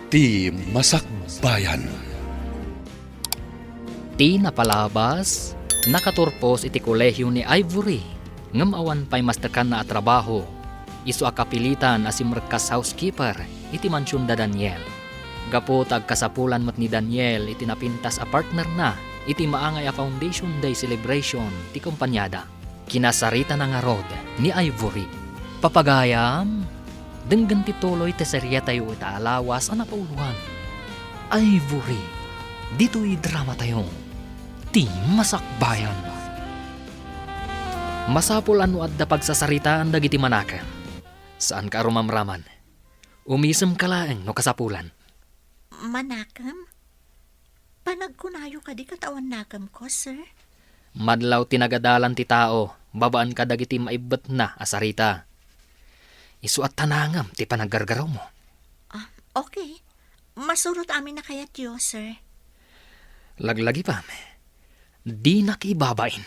Ti Masakbayan. Ti napalabas, nakaturpos iti kolehyo ni Ivory, ngam awan pa'y masterkan na trabaho. Isu akapilitan asimrkas housekeeper, iti mansyon da Daniel. Gapo kasapulan mat ni Daniel, iti napintas a partner na, iti maangay a Foundation Day celebration, ti kumpanyada. Kinasarita na nga rod ni Ivory. Papagayam, denggan ti tuloy ti serya tayo ita alawas a napauluhan. Ivory, dito'y drama tayo. Ti Masakbayan. Masapul ano at da pagsasaritaan dagiti manaken. Saan ka rumamraman? Umisem ka laeng no kasapulan. Manakam? Panagkunayo ka di katawan nakam ko, sir? Madlaw tinagadalan ti tao, babaan ka dagiti maibet na asarita. Isu at tanangam ti panaggargaraw mo. Okay. Masurot amin na kayat yo, sir. Laglagi pa, di nakibabain.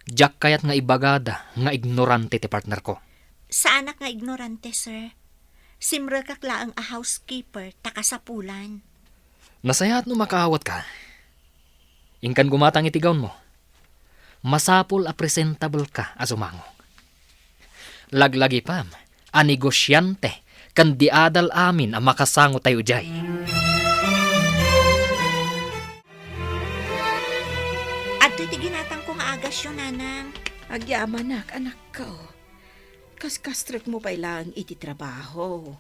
Diyak kayat nga ibagada nga ignorante ti partner ko. Sa anak nga ignorante, sir. Simra kakla ang a housekeeper, takasapulan. Nasayat no makaawat ka. Ingkan gumatang itigawn mo. Masapul a presentable ka asumango. Laglagi pa, a negosyante, kan di adal amin ang makasango tayo jay. At iti ginatang ko nga agas yun, nanang. Agyamanak, anak ko. Kas-kastrek mo pa ilang iti trabaho.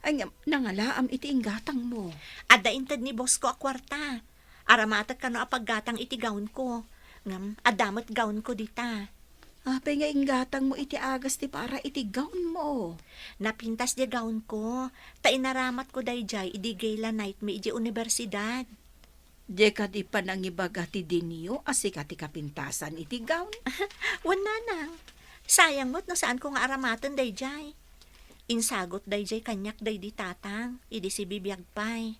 Ay, nangalaam iti inggatang mo. At daintad ni boss ko a kwarta. Aramatat ka no apaggatang iti gaon ko. Ngam, adamat gaon ko dita. Apay nga inggatang mo iti agas ti para iti gaon mo. Napintas di gaon ko. Ta inaramat ko dayjay idi gala night mi iji universidad. Di ka di pa nangibaga ti dinyo asika ti kapintasan iti gaon. Wala nang. Sayang mo't no saan ko nga aramatan dayjay. Insagot dayjay kanyak day di tatang. Idi si bibiyag pay.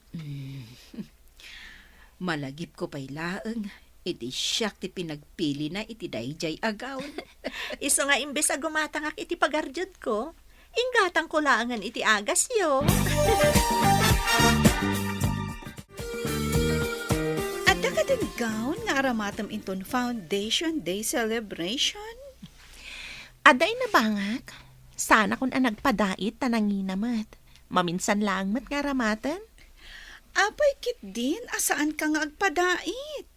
Malagip ko pa'y laeng. Iti siyak ti pinagpili na iti dayjay agaw. Iso nga imbes a gumatangak iti pagarjud ko. Inggatang ko laangan iti agas yo. Adda ka din gaon nga aramatam inton Foundation Day celebration. Aday na bangak, sana kung nagpadait tananginamat. Maminsan lang mat nga ramatan. Apay kit din, asaan ka nga agpadait?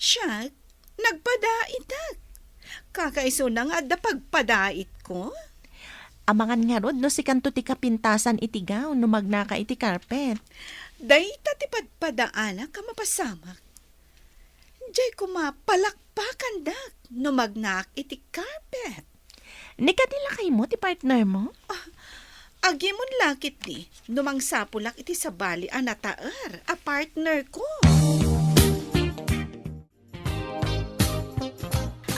Siya, nagpadait ak. Kakaiso na nga da pagpadait ko. Amangan nga rod no si kanto ti kapintasan iti gaon no magnaka iti carpet. Dayta ti padpadaan ka mapasamak. Diyay ko mapalakpakan dak no magnak iti carpet. Nikadila kay mo ti partner mo? Agimon lakit di, numang sapulak iti sabali anataer, a partner ko.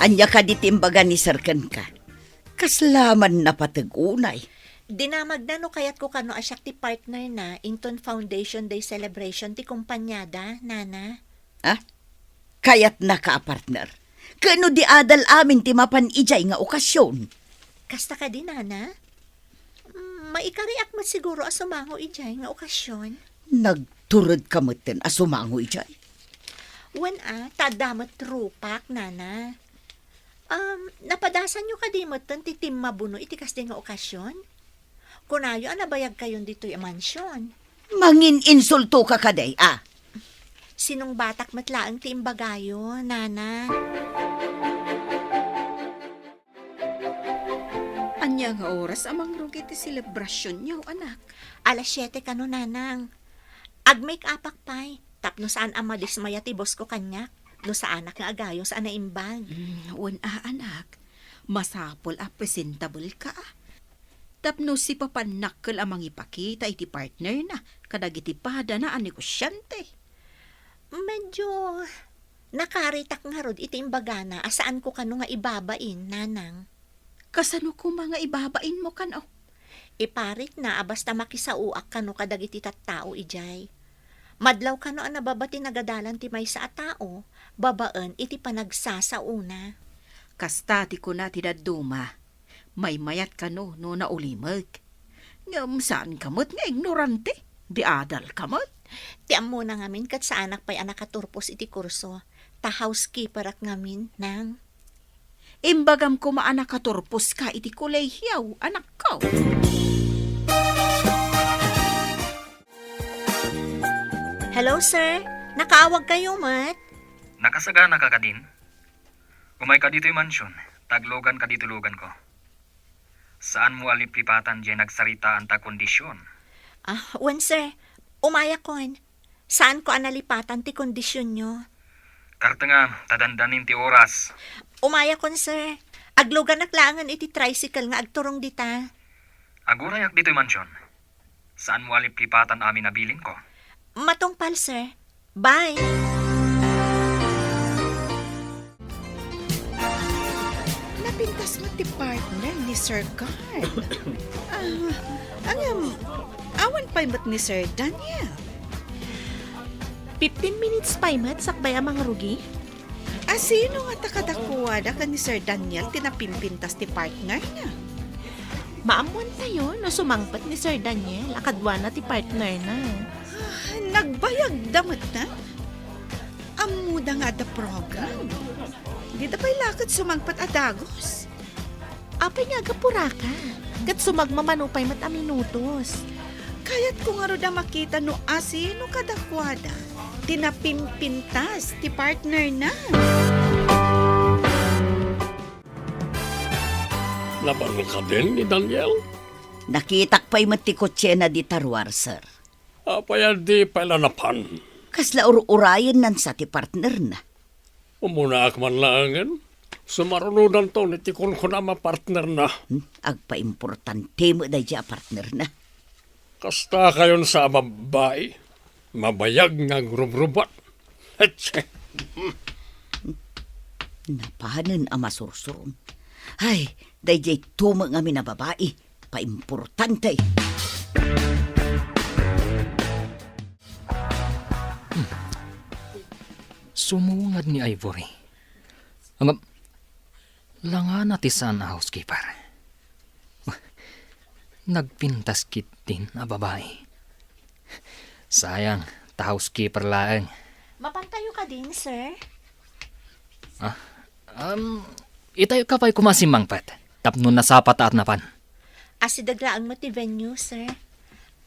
Anya ka di timbaga ni Sarkan ka. Kaslaman na patagunay. Dinamag na no kayat ko kano asyak ti partner na inton Foundation Day celebration ti kumpanyada, nana. Kaya't na ka, partner. Kano di adal amin ti mapan ijay nga okasyon. Kasta ka din, nana? Maikariak mo siguro asumango ijay nga okasyon. Nagturod ka maten asumango ijay. Wan tadamat trupak, nana. Napadasan nyo ka di maten ti Tim Mabuno iti kasdi nga okasyon? Kunayo nabayag kayon dito yung mansyon. Mangin insulto ka kaday, Sinong batak matlaang ti imbagayo, nana? Anya nga oras amang rugi ti selebrasyon niyo, anak. Alas 7 kano, nanang. Ag-make upak pay. Tapno saan amadismaya ti boss ko kanyak. No sa anak nga agayo sa anaimbag. Anak. Masapol presentable ka. Tapno si papanakkel amang ipakita iti partner na kadagiti pada na negosyante. Medyo nakaritak nga rod iti imbagana asaan ko kano nga ibabain, nanang. Kasano ko mga ibabain mo kano? Iparit na basta makisauak kano kadagiti tattao ijay. Madlaw kano ang nababati nagadalan ti may sa tao, babaan iti panagsasauna. Kasta ti ko na ti daduma. May mayat ka no naulimag. Ngam saan kamot nga ignorante? Di adal ka mo't. Tiam mo na ngamin kat sa anak pa'y anak katurpos iti kurso. Ta housekeeper ak ngamin nang. Imbagam ko maanak katurpos ka iti kolehiyaw, anak ko. Hello, sir. Nakaawag kayo, mat? Nakasagana ka din? Umay ka dito yung mansyon, taglogan ka dito lugan ko. Saan mo aliplipatan dyan nagsarita ang ta kondisyon? Wen, sir. Umaya kon. Saan ko analipatan ti kondisyon nyo? Karta nga, tadandanin ti oras. Umaya kon, sir. Aglogan naklangan iti tricycle nga agturong dita. Agurayak dito yung mansyon. Saan mo aliplipatan amin nabilin ko? Matungpal, sir. Bye. Napintas mo ti partner ni Sir Carl. Awan pa ba't ni Sir Daniel? 15 minutes pa, mat, sakbay ang mga rugi. Sino nga takadakuwada ka ni Sir Daniel tinapimpintas ti partner niya? Maamuan tayo no sumangpat ni Sir Daniel. Akadwa na ti partner na. Nagbayag damot na? Amuda nga da program. Di da pa'y lakad sumangpat adagos. Apay nga gapura ka. Kat sumagmamanupay mat a minutos. Kaya't kung aro da makita no asino kadakwada, tinapimpintas ti partner na. Nabangon ka din ni Daniel? Nakitak pa'y matikotse na di tarwar, sir. Apayan di pailanapan. Kasla urayan nan sa ti partner na. Umuna akman langan. Sumarunudan to ni tikon ko na partner na. Agpa-importante mo da dya partner na. Kasta kayon sa babae. Mabayag nga grubrubat. Etse. Napahanan ang masursuron. Ay, dayjay tumang amin na babae. Pa-importante. Sumungad ni Ivory. Ang langan ti san a housekeeper. Nagpintas kit din a babae. Sayang, ta housekeeper laeng. Mapantayo ka din, sir. Itayo ka pa'y kumasimangpat. Tapno na sapat at napan. Asidaglaang mo ti venue, sir.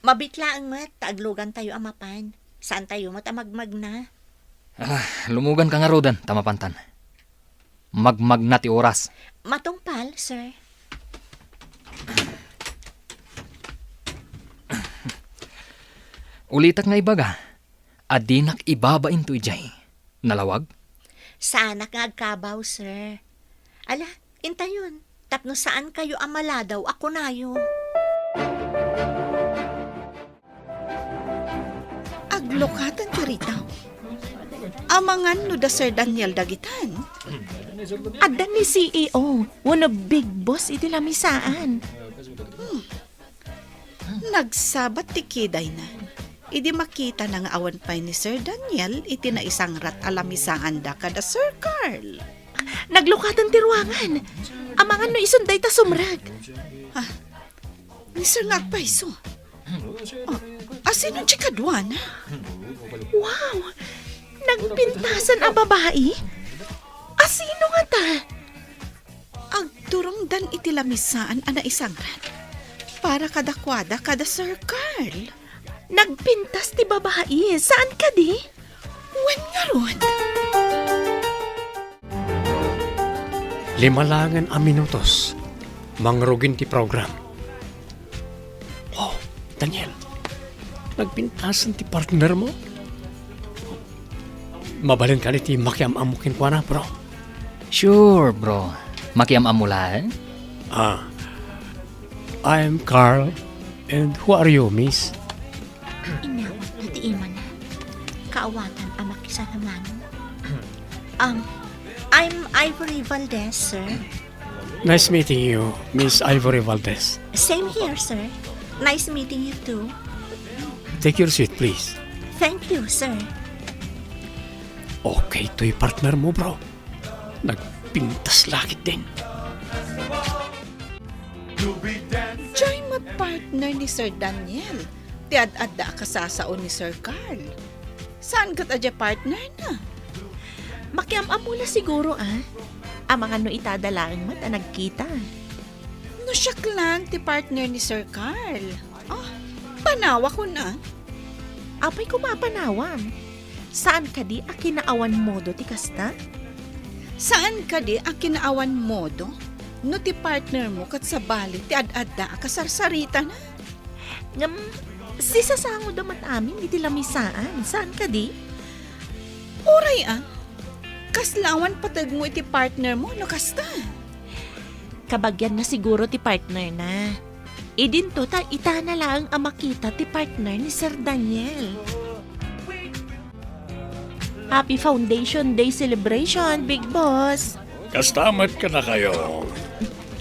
Mabitlaang mo, taaglugan tayo amapan. Saan tayo mo tamagmag na? Lumugan ka nga rodan, tamapantan. Magmag na ti oras. Matungpal, sir. Ulitak nga ibaga. Adinak ibabain to ijay. Nalawag? Sana nga agkabaw, sir. Ala, intayon. Tapno saan kayo amala daw, ako nayo. Aglokatan ti ritaw. Amangan no da Sir Daniel dagitan. Addan ni CEO. One big boss iti lamisaan. Nagsabat ti kiday na. Idi makita na nga awan pa ni Sir Daniel iti na isang rat alamisaan da kada Sir Carl. Naglukatan ti ruangan. Amangan no isunday ta sumrag. Ni Sir Ngagpaiso. Asino chikadwa na? Wow! Nagpintasan a babae? Asino nga ta? Agturong dan iti lamisaan ana isang rat. Para kadakwada kada Sir Carl. Nagpintas ti babae. Saan ka di? Wen nga ron? 5 langan a minutos. Mangrugin ti program. Oh, Daniel. Nagpintasan ti partner mo? Mabalin ka ni ti makiam-amukin ko na, bro. Sure, bro. Makiam amula, eh? I'm Carl. And who are you, miss? Ina, hati iman na. Kaawatan ang makisalaman. I'm Ivory Valdez, sir. Nice meeting you, Miss Ivory Valdez. Same here, sir. Nice meeting you too. Take your seat, please. Thank you, sir. Okay, to'y partner mo, bro. Nagpintas lakit din. Joy mo partner ni Sir Daniel. ti ad-adda ka sasaon ni Sir Carl. Saan ka tadya partner na? Makiamam mula siguro Ang mga no itadalaan mat ang nagkita. No siya lang ti partner ni Sir Carl. Panawa ko na. Apay kumapanawam. Saan ka di a kinaawan modo ti kasta? Saan ka di ang kinaawan modo? No ti partner mo kat sa bali ti ad-adda ka sarsarita na. Ngam, sisasango damat amin iti lamisaan. Saan ka di? Uray kaslawan patag mo iti partner mo no kasta. Kabagyan na siguro ti partner na. Idinto ta ita na lang ang makita ti partner ni Sir Daniel. Happy Foundation Day celebration, Big Boss! Kastamat ka na kayo.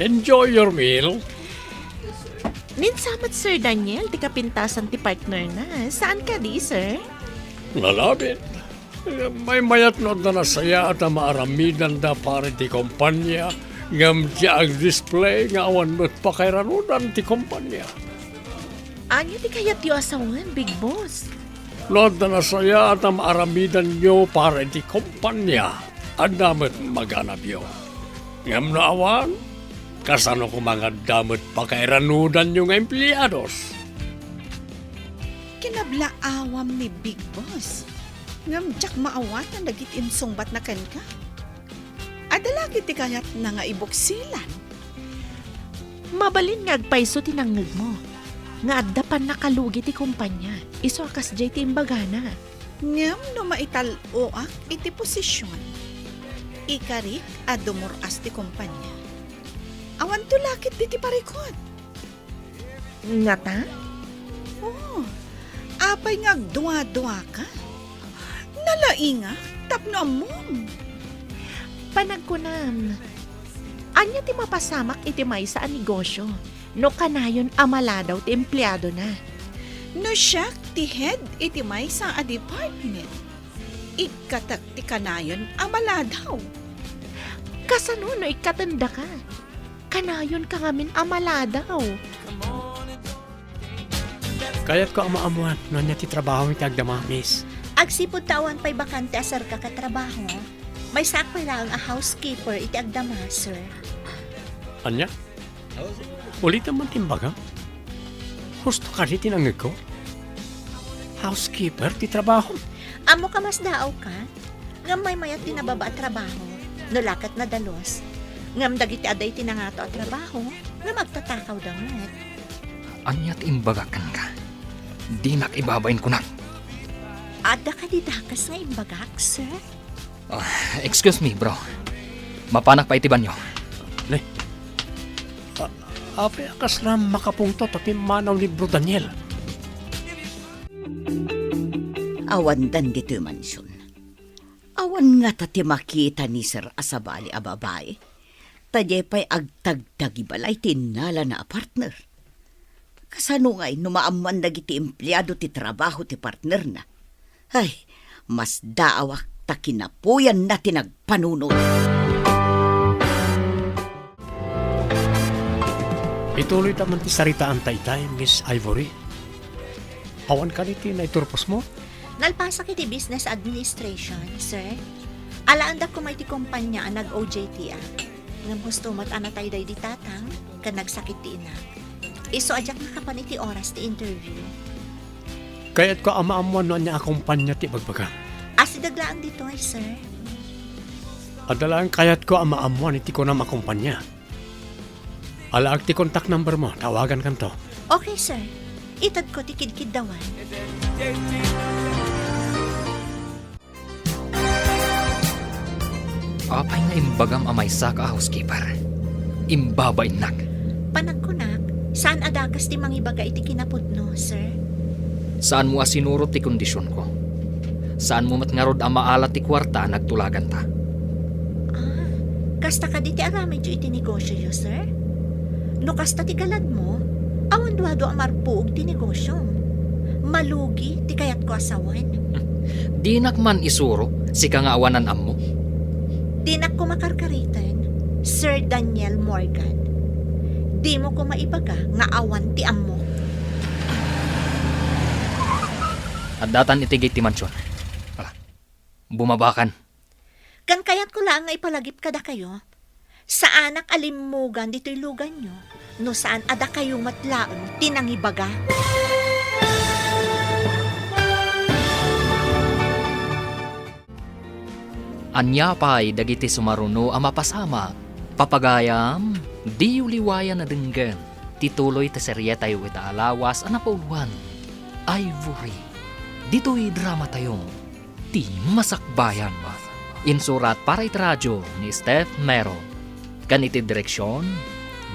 Enjoy your meal. Ninsamat Sir Daniel, ti kapintasan ti partner na. Saan ka di, sir? Lalabit. May mayat no na nasaya at maaramidan da pare ti kompanya. Ngam siya ang display nga awan mo't pakairanudan ti kompanya. Anya ti kayat yu asawan, Big Boss? Lord na nasaya at maaramidan nyo para ti kompanya. Ang damat maganap yun. Ngam na awan, kasano ko mga damat pakairanudan yung empleados. Kinablaawam ni Big Boss. Ngam jak maawat na nagitinsungbat na kan ka. Adala kiti kayat na nga ibuksilan. Mabalin nga agpaiso tinangag mo. Nga addapan nakalugi ti kumpanya. Iso akas jay ti imbagana. Ngam no maitaloak iti posisyon. Ikarik a dumuras ti kumpanya. Awan tulakit di ti parikot. Nga ta? Apay nga duwa-duwa ka. Nalainga, tapno amom. Panagkunam. Anya ti mapasamak iti may sa negosyo. No kanayon amala daw ti empleyado na. No siya ti head iti may sa a department. Ikatak ti kanayon amala daw. Kasano no ikatanda ka? Kanayon ka ngamin amala daw. Kaya't ko ang maamuan no niya ti trabaho iti agdamamis. Agsipod tawan pa'y bakante asar ka katrabaho. May sakwa lang a housekeeper iti agdama, sir. Anya? Ulit naman timbaga? Gusto ka rin tinangag ko? Housekeeper, ti trabaho. Amo ka mas daaw ka? Ngam may mayat tinababa at trabaho. Nulakat na dalos. Ngam dagiti aday tinangato at trabaho. Ngam magtatakaw damat. Anyat imbagakan ka. Di nakibabain ko na. Ada ka di dakas nga imbagak, sir? Excuse me, bro. Mapanak pa itiban nyo. Ape akas lang makapungtot at manaw ni Bro Daniel. Awan dan dito mansyon. Awan nga tati makita ni Sir Asabali a babae. Tadye pa'y agtagdagi balay tinala na a partner. Kasano nga'y numaaman dagiti empleyado ti trabaho ti partner na. Ay, mas daawak ta kinapuyan na tinagpanunod. Ituloy naman ti saritaan taytay, Miss Ivory. Awan ka niti na iturpos mo? Nalpasa kiti business administration, sir. Alaanda ko may ti kumpanya ang nag-OJT ngam gusto mat anatay day di tatang kan nagsakit ti ina. Iso ajak nakapan iti oras ti interview. Kaya't ko amaamuan no niya akumpanya ti bagbaga. Asidaglaan dito ay, sir. Adalaan kaya't ko amaamuan iti ko na makumpanya. Alaag ti contact number mo, tawagan kanto. Okay, sir. Itad ko ti kidkid dawan. Apay nga imbagam amay sa ka housekeeper. Imbabay nak. Panagkunak, saan adakas ti mangibaga iti kinapudno, sir? Saan mo asinurot ti kondisyon ko? Saan mo matngarod ang maalat ti kwarta nagtulagan ta? Kasta ka di ti aramid yu iti negosyo yu, sir? No kasta ti galad mo, awan duwado ang marpuog ti negosyo. Malugi ti kayat ko asawan. Di nakman isuro, si ka nga awanan ammo. Di na ko makarkaritan, Sir Daniel Morgan. Di mo ko maibaga nga awan ti ammo. At datan itigay ti mansyon. Ala, bumabakan. Kan kayat ko lang nga ipalagip kada kayo. Sa anak alimugan dito'y lugan nyo. No saan ada kayo matlaon, tinangibaga. Anya pa'y dagiti sumaruno ang mapasama. Papagayam, di uliwayan na denggan. Tituloy ta serye tayo ita alawas ang napauluan. Ivory. Dito'y drama tayo. Di masakbayan ba? Insurat para itradyo ni Steph Mero. Ganiti direksyon,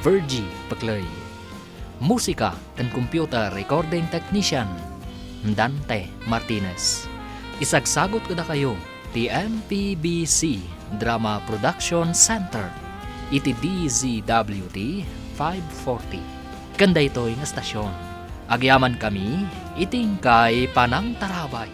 Virgie Paclay. Musika kan computer recording technician, Dante Martinez. Isagsagot ko na kayo, ti MPBC Drama Production Center, iti DZWT 540. Kanda ito'y nga stasyon. Agyaman kami, iting kay Panang Tarabay.